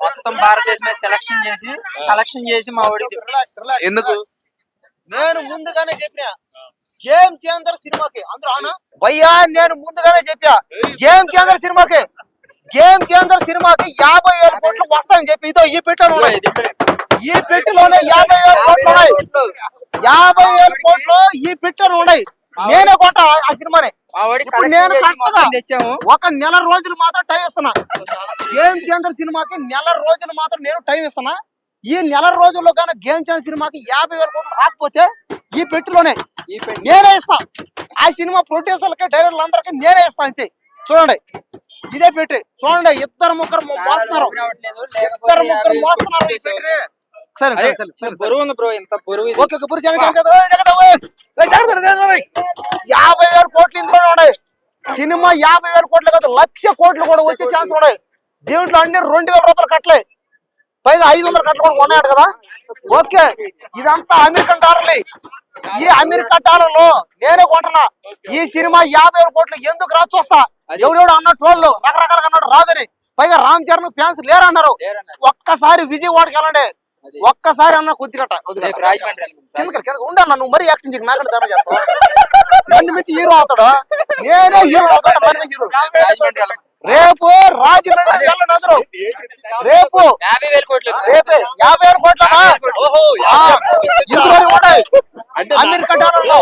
మొత్తం భారతదేశం సెలక్షన్ చేసి కలెక్షన్ చేసి మా వాడికి ఎందుకు నేను ముందుగానే చెప్పినా గేమ్ చేంజర్ సినిమాకి అందరూ ఆనా భయ్యా నేను ముందుగానే చెప్పా గేమ్ చేంజర్ సినిమాకి 50,000 కోట్లు వస్తాయని చెప్పి ఇదో ఈ పెట్టెలో ఉన్నాయి. ఈ పెట్టెలోనే 50,000 కోట్లు ఉన్నాయి. 50,000 కోట్లు ఈ పెట్టెలో ఉన్నాయి. నేనే కొంటా ఆ సినిమాని. ఇప్పుడు నేను తెచ్చాము. ఒక నెల రోజులు మాత్రం టైం ఇస్తున్నా. గేమ్ చేంజర్ సినిమాకి నెల రోజులు మాత్రం నేను టైం ఇస్తున్నా. ఈ నెల రోజుల్లో కానీ గేమ్ చేంజర్ సినిమాకి 50,000 కోట్లు రాకపోతే ఈ పెట్టెలోనే నేనే ఇస్తా. ఆ సినిమా ప్రొడ్యూసర్లకి డైరెక్టర్లు అందరికి నేనే ఇస్తా అంతే. చూడండి ఇదే పెట్టి చూడండి ఇద్దరు ముగ్గురు మోస్తున్నారు. సరే సరే సరే బరువు ఉంది బ్రో, ఇంత బరువు. 50,000 కోట్లు ఇందులో ఉన్నాయి. సినిమా 50,000 కోట్లు కాదు 1,00,000 కోట్లు కూడా వచ్చే ఛాన్స్ ఉన్నాయి. దీంట్లో అన్ని 2,000 రూపాయలు కట్టలే, పైగా 500 కట్టలు కూడా ఉన్నాడు కదా. ఓకే ఇదంతా అమెరికన్ డాలర్లే. ఈ అమెరికా డాలర్లో నేనే కొంటున్నా. ఈ సినిమా 50,000 కోట్లు ఎందుకు రా చూస్తా. ఎవరెవడు అన్న ట్రోళ్ళు రకరకాలుగా అన్నాడు రాదని. పైగా రామ్ చరణ్ ఫ్యాన్స్ లేరన్నారు. ఒక్కసారి విజయవాడకి వెళ్ళండి, ఒక్కసారి అన్న కొద్దిగా ఉండన్నా. నువ్వు మరీ యాక్టింగ్ చేయకు, నాకంటే దాని చేస్తావు. నన్ను మించి హీరో అవుతాడు, నేనే హీరో అవుతాడు. రేపు రాజమండ్రి వెళ్ళను. రేపు 50,000 కోట్లు 50,000 కోట్ల అమెరికా డాలర్లో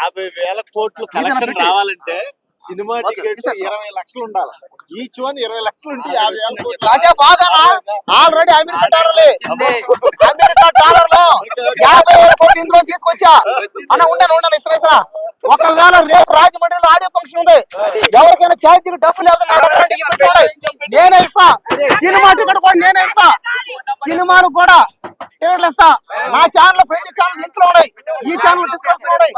50,000 కోట్లు కలెక్షన్ రావాలంటే సినిమా టికెట్ 20 లక్షలు ఉండాలి. ఈచ్ వన్ 20 లక్షలు ఉంటే 50,000 కోట్లు బాగా ఆల్రెడీ అమెరికా డాలర్లే. అమెరికా డాలర్లో 50,000 కోట్లు ఇందులో తీసుకొచ్చా అన్న. ఉండను ఇస్తా. ఒకవేళ రేపు రాజమండ్రిలో ఆడియో ఫంక్షన్ ఉంది, ఎవరికైనా ఛార్జీకి డబ్బు లేకపోతే నేనే ఇస్తా. సినిమా టికెట్ కూడా నేనే ఇస్తా. సినిమాలకు కూడా టికెట్లు ఇస్తా. నా ఛానల్ ప్రతి ఛానల్ లింక్ లో ఉన్నాయి. ఈ ఛానల్ డిస్క్రిప్షన్ ఉన్నాయి.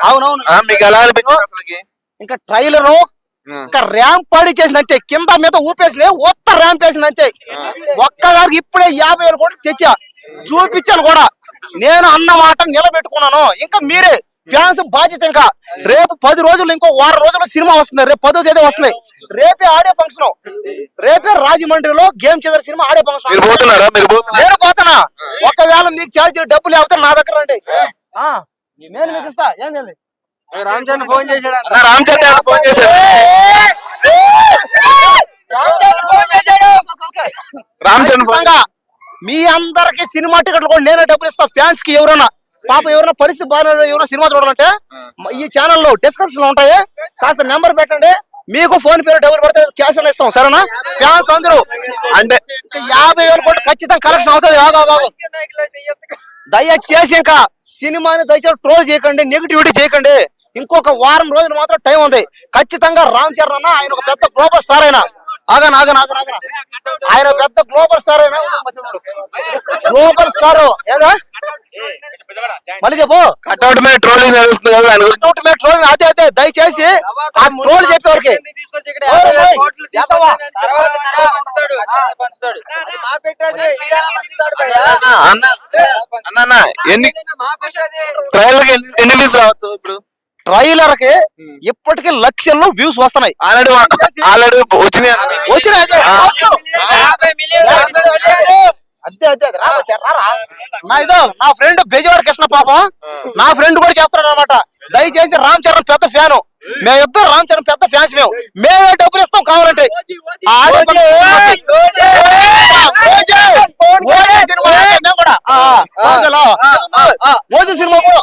అవునవును. మీకు ఎలా అనిపించింది అసలుకి? ఇంకా ట్రైలర్ ఇంకా ర్యాంప్ పాడి చేసినంతే, కింద మీద ఊపేసి ఒక్క ర్యాంప్ వేసినంతే. ఒక్కదానికి ఇప్పుడే 50,000 కోట్లు తెచ్చా, చూపించాను కూడా. నేను అన్న మాట నిలబెట్టుకున్నాను. ఇంకా మీరే ఫ్యాన్స్ బాధ్యత. ఇంకా రేపు 10 రోజులు, ఇంకో వారం రోజుల్లో సినిమా వస్తుంది. రేపు 10వ తేదీ వస్తుంది. రేపే ఆడియో ఫంక్షన్, రేపే రాజమండ్రిలో game changer cinema audio function. నేను పోతున్నా. ఒకవేళ మీకు ఛార్జీ డబ్బులు లేకపోతే నా దగ్గర రండి, నేను మీకు ఇస్తా. ఏంది రామ్ చరణ్ ఫోన్ చేశాడు. మీ అందరికి సినిమా టికెట్లు కూడా నేనే డబ్బులు ఇస్తా. ఫ్యాన్స్ కి ఎవరైనా ఎవరైనా పరిస్థితి బాగా ఎవరైనా సినిమా చూడాలంటే ఈ ఛానల్లో డిస్క్రిప్షన్ లో ఉంటాయి, కాస్త నెంబర్ పెట్టండి. మీకు ఫోన్ పే డబ్బులు పడితే క్యాష్ అని ఇస్తాం. సరేనా? ఫ్యాన్స్ అందరూ అంటే 50,000 కోట్లు ఖచ్చితంగా కలెక్షన్ అవుతుంది. దయచేసి ఇంకా సినిమాని దయచేసి ట్రోల్ చేయకండి, నెగిటివిటీ చేయకండి. ఇంకొక వారం రోజులు మాత్రం టైం ఉంది. ఖచ్చితంగా రామ్ చరణ్ అన్న ఆయన ఒక పెద్ద గ్లోబల్ స్టార్. అయినా ఆయన పెద్ద గ్లోబల్ స్టార్. అయినా గ్లోబల్ స్టార్ ఏదా మళ్ళీ చెప్పు. కట్అవుట్ మీద ట్రోలింగ్ అదే దయచేసి ఆ ట్రోల్ చెప్పేవారికి ఎన్ని వ్యూస్ రావచ్చు? ఇప్పుడు ట్రైలర్ కి ఇప్పటికీ లక్షల్లో వ్యూస్ వస్తున్నాయి. ఆల్రెడీ వచ్చినాయి. నా ఫ్రెండ్ బెజవాడ కృష్ణ పాపం, నా ఫ్రెండ్ కూడా చెప్తాడు అనమాట. దయచేసి రామ్ చరణ్ పెద్ద ఫ్యాను, మేమిద్దరు రామ్ చరణ్ పెద్ద ఫ్యాన్స్. మేమే డబ్బులు ఇస్తాం కావాలంటే. సినిమా కూడా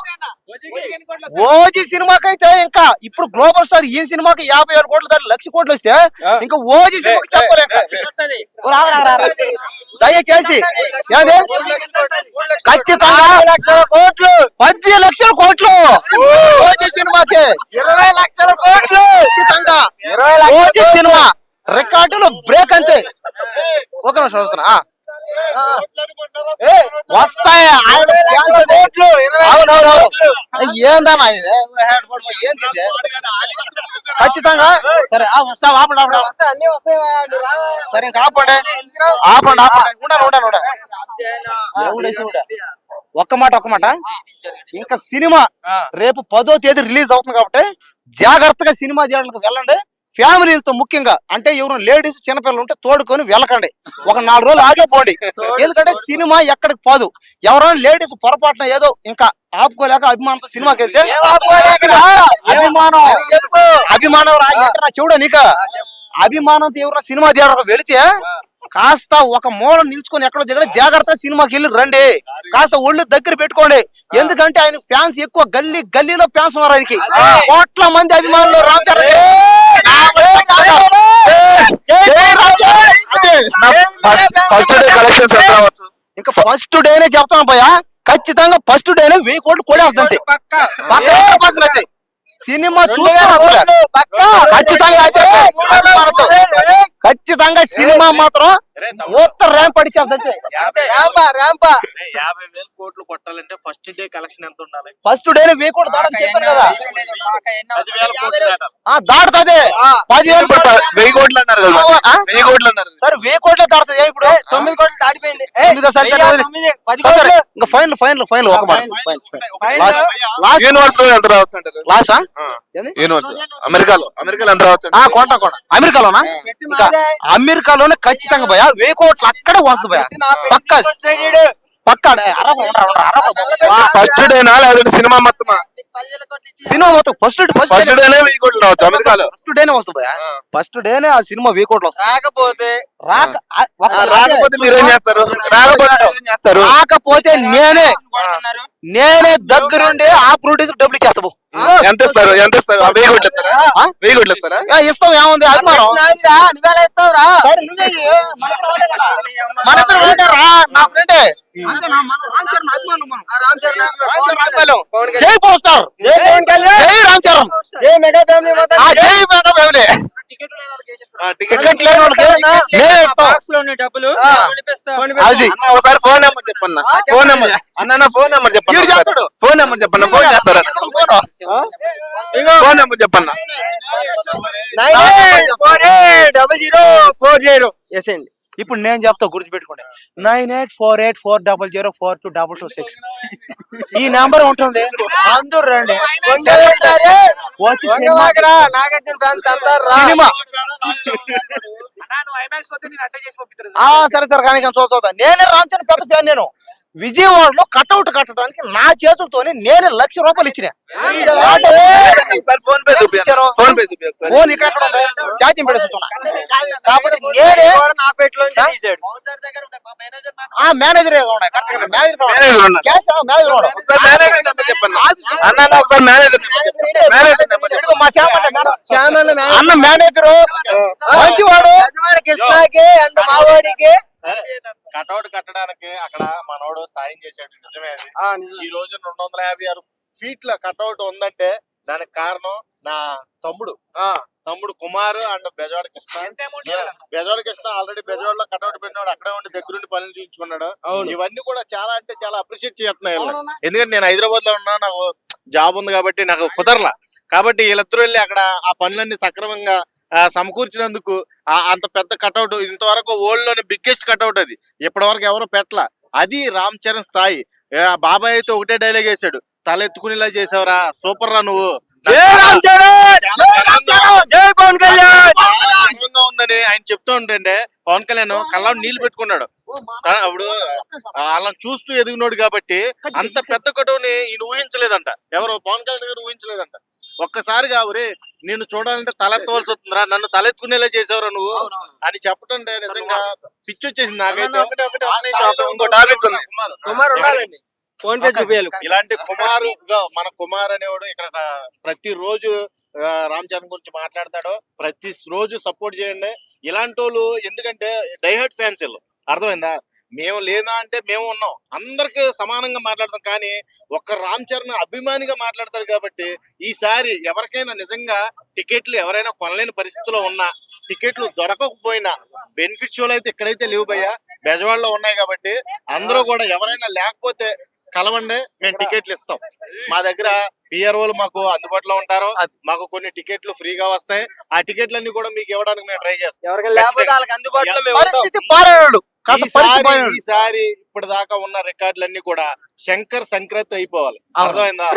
ఓజీ సినిమాకైతే ఇంకా ఇప్పుడు గ్లోబల్ స్టార్. ఈ సినిమాకి 50,000 కోట్లు దాని 1,00,000 కోట్లు వస్తే ఇంకా ఓజీ సినిమాకి చెప్పలేం. దయచేసి ఖచ్చితంగా 10 లక్షల కోట్లు ఓజీ సినిమాకి, 20 లక్షల కోట్లు ఖచ్చితంగా ఓజీ సినిమా రికార్డులు బ్రేక్ అంతే. ఒక నిమిషం వస్తున్నా. వస్తాయి ఆయన fans అది. అవునవును. ఏందన్నా ఇది? ఏంది? ఖచ్చితంగా సరే వస్తావు ఆపండి సరే ఇంకా ఆపండి ఉండాలి ఒక్క మాట ఇంకా సినిమా రేపు 10వ తేదీ రిలీజ్ అవుతుంది కాబట్టి జాగ్రత్తగా సినిమా థియేటర్లకు వెళ్ళండి. ఫ్యామిలీలతో ముఖ్యంగా అంటే ఎవరు లేడీస్ చిన్నపిల్లలు ఉంటే తోడుకొని వెళ్ళకండి. ఒక 4 రోజులు ఆగే పోండి. ఎందుకంటే సినిమా ఎక్కడికి పోదు. ఎవరైనా లేడీస్ పొరపాటున ఏదో ఇంకా ఆపుకోలేక అభిమానంతో సినిమాకి వెళ్తే అభిమానం చూడ నీక అభిమానంతో ఎవరైనా సినిమా థియేటర్ వెళితే కాస్త ఒక మూల నిల్చుకొని ఎక్కడో దగ్గర జాగ్రత్తగా సినిమాకి వెళ్ళి రండి. కాస్త ఒళ్ళు దగ్గర పెట్టుకోండి. ఎందుకంటే ఆయన ఫ్యాన్స్ ఎక్కువ గల్లీలో ఫ్యాన్స్ ఉన్నారు. ఆయనకి కోట్ల మంది అభిమానులు రామ్ చరణ్ ఇంకా ఫస్ట్ డేనే చెప్తాను భయ్యా. ఖచ్చితంగా ఫస్ట్ డేనే 1000 కోట్లు కొడేస్తుంది. పక్క సినిమా చూసుకోవాలి ఖచ్చితంగా సినిమా మాత్రం మొత్తం ర్యాంప్ పడిచేస్తుంది. 50,000 కోట్లు కొట్టాలంటే ఫస్ట్ డే కలెక్షన్ ఎంత ఉండాలి? ఫస్ట్ డేనే 1000 కోట్లు దాటని చెప్పాను కదా. 10,000 కోట్లు దాటాలి. దాటుతుంది. 10,000 1000 కోట్లు అన్నారు కదా, 1000 కోట్లు అన్నారు సరే. 1000 కోట్లే దాటుతుంది. ఇప్పుడు 9 కోట్లు దాటిపోయింది. ఇంకా ఫైనల్ ఒక మాట యూనివర్స్ ఎంత రావచ్చు అంటారు? లాస్ట్ యూనివర్స్ అమెరికాలో ఎంత రావచ్చు? కొంట అమెరికాలోనా? ఇంకా అమెరికాలోనే ఖచ్చితంగా భయ 1000 కోట్లు అక్కడే వస్తుంది భయ. పక్క ఫస్ట్ డేనా లేదంటే సినిమా మొత్తమా? సినిమా మొత్తం ఫస్ట్ డేనే 1000 కోట్లు రావచ్చు అమెరికాలో. ఫస్ట్ డేనే వస్తుంది భయ. ఫస్ట్ డేనే ఆ సినిమా 1000 కోట్లు వస్తుంది. రాకపోతే మీరేం చేస్తారు? రాకపోతే నేనే దగ్గరుండి ఆ ప్రొడ్యూసర్ డబ్బులు ఇచ్చేస్తాము. ఎంత ఇస్తారు? 1000 కోట్లు ఇస్తారా? 1000 కోట్లు ఇస్తారా? ఇస్తాం. ఏముంది అభిమానం. మన ఇద్దరు ఉంటారా? నా ఫ్రెండే జై పవర్ స్టార్, జై రామ్ చరణ్, జై మెగా ఫ్యామిలీ. టికెట్ లేని వాళ్ళకి మేమే ఇస్తాం డబ్బులు. అది. ఒకసారి ఫోన్ నెంబర్ చెప్పన్నా. ఫోన్ నెంబర్ చెప్పండి. ఫోన్ నెంబర్ చెప్పన్నా. ఫోన్ చేస్తారా? ఫోన్ నెంబర్ చెప్పన్నా. 98480040. ఎస్ అండి. ఇప్పుడు నేను చెప్తా, గుర్తుపెట్టుకోండి. 984840022226 ఈ నెంబర్ ఉంటుంది. అందరూ రండి వచ్చి సినిమా సరే కానీ చూద్దా. నేనే రామ్ చరణ్ పెద్ద ఫ్యాన్. నేను విజయవాడలో కట్అవుట్ కట్టడానికి నా చేతులతోనే నేనే ₹1,00,000 ఇచ్చిన. ఫోన్ ఇక్కడ ఉంది, ఛార్జింగ్ పెట్టుకున్నా. కాబట్టి నేనే మేనేజర్ అన్న మేనేజరు మంచివాడు. కృష్ణకి అండ్ మావాడికి కటౌట్ కట్టడానికి అక్కడ మనోడు సాయం చేశాడు. నిజమే. ఈ రోజు 256 ఫీట్ల కటౌట్ ఉందంటే దానికి కారణం నా తమ్ముడు కుమార్ అండ్ బెజవాడ కృష్ణ. బెజవాడ కృష్ణ ఆల్రెడీ బెజవాడలో కటౌట్ పెట్టినాడు. అక్కడే ఉండి దగ్గరుండి పనులు చూపించుకున్నాడు. ఇవన్నీ కూడా చాలా అంటే చాలా అప్రిషియేట్ చేస్తున్నాయి. ఎందుకంటే నేను హైదరాబాద్ లో ఉన్నా, నాకు జాబ్ ఉంది కాబట్టి నాకు కుదరలా. కాబట్టి వీళ్ళిద్దరూ వెళ్ళి అక్కడ ఆ పనులన్నీ సక్రమంగా సమకూర్చినందుకు అంత పెద్ద కటౌట్ ఇంతవరకు వరల్డ్ లోని బిగ్గెస్ట్ కటౌట్ అది. ఇప్పటి వరకు ఎవరు పెట్టలా. అది రామ్ చరణ్ స్థాయి. బాబాయ్ అయితే ఒకటే డైలాగ్ వేసాడు, తల ఎత్తుకునేలా చేసావురా, సూపర్ రా నువ్వు, ఉందని ఆయన చెప్తూ ఉంటే పవన్ కళ్యాణ్ కళ్ళ నీళ్లు పెట్టుకున్నాడు. అప్పుడు వాళ్ళని చూస్తూ ఎదిగినోడు కాబట్టి అంత పెద్ద కటౌని ఈయన ఊహించలేదంట. ఎవరు పవన్ కళ్యాణ్ గారు ఊహించలేదంట. ఒక్కసారిగా ఊరే నేను చూడాలంటే తలెత్తవలసి వస్తుందిరా, నన్ను తలెత్తుకునేలా చేసావురా నువ్వు అని చెప్పటం నిజంగా పిచ్చి వచ్చేసింది నాకైతే. ఇంకో టాపిక్ ఉంది. ఇలాంటి మన కుమార్ అనేవాడు ఇక్కడ ప్రతిరోజు రామ్ చరణ్ గురించి మాట్లాడతాడు. ప్రతి రోజు సపోర్ట్ చేయండి ఇలాంటి వాళ్ళు. ఎందుకంటే డైహర్డ్ ఫ్యాన్స్ వీళ్ళు. అర్థమైందా? మేము లేదా అంటే మేము ఉన్నాం, అందరికి సమానంగా మాట్లాడతాం. కానీ ఒక్క రామ్ చరణ్ అభిమానిగా మాట్లాడతాడు కాబట్టి ఈసారి ఎవరికైనా నిజంగా టికెట్లు ఎవరైనా కొనలేని పరిస్థితిలో ఉన్నా, టికెట్లు దొరకకపోయినా, బెనిఫిట్ షోలు అయితే ఇక్కడైతే లేవు భయ్యా, బెజవాడలో ఉన్నాయి కాబట్టి అందరూ కూడా ఎవరైనా లేకపోతే కలవండి, మేము టికెట్లు ఇస్తాం. మా దగ్గర పిఆర్ఓలు మాకు అందుబాటులో ఉంటారు. మాకు కొన్ని టికెట్లు ఫ్రీగా వస్తాయి. ఆ టికెట్లన్నీ కూడా మీకు ఇవ్వడానికి మేము ట్రై చేస్తాం. పరిస్థితి పారాడు ఈసారి ఇప్పుడు దాకా ఉన్న రికార్డులన్నీ కూడా శంకర్ సంక్రాంతి అయిపోవాలి. అర్థమైందా?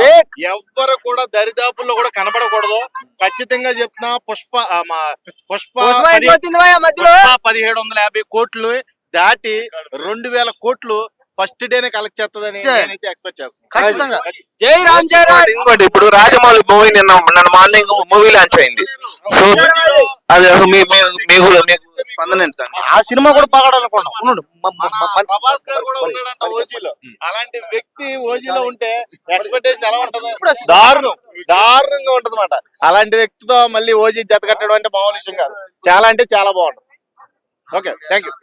ఎవ్వరు కూడా దరిదాపుల్లో కూడా కనబడకూడదు. ఖచ్చితంగా చెప్తున్నా. పుష్ప 1750 కోట్లు దాటి 2000 కోట్లు ఫస్ట్ డేనే కలెక్ట్ చేస్తుందని నేనైతే ఎక్స్పెక్ట్ చేస్తాను. జై రామ్ జై రామ్. ఇంకోటి ఇప్పుడు రాజమౌళి మూవీ నిన్న మార్నింగ్ మూవీ లాంచ్ అయింది. సో అది స్పందన ఎంత? ఆ సినిమా కూడా బాగాడనుకున్నాడు. ప్రభాస్ గారు కూడా ఉన్నాడంట ఓజీలో. అలాంటి వ్యక్తి ఓజీలో ఉంటే ఎక్స్పెక్టేషన్ ఎలా ఉంటది? దారుణంగా ఉంటది మాట. అలాంటి వ్యక్తితో మళ్ళీ ఓజీ జత కట్టడం అంటే మామూలు విషయం కాదు. చాలా అంటే చాలా బాగుంటది. Okay, thank you.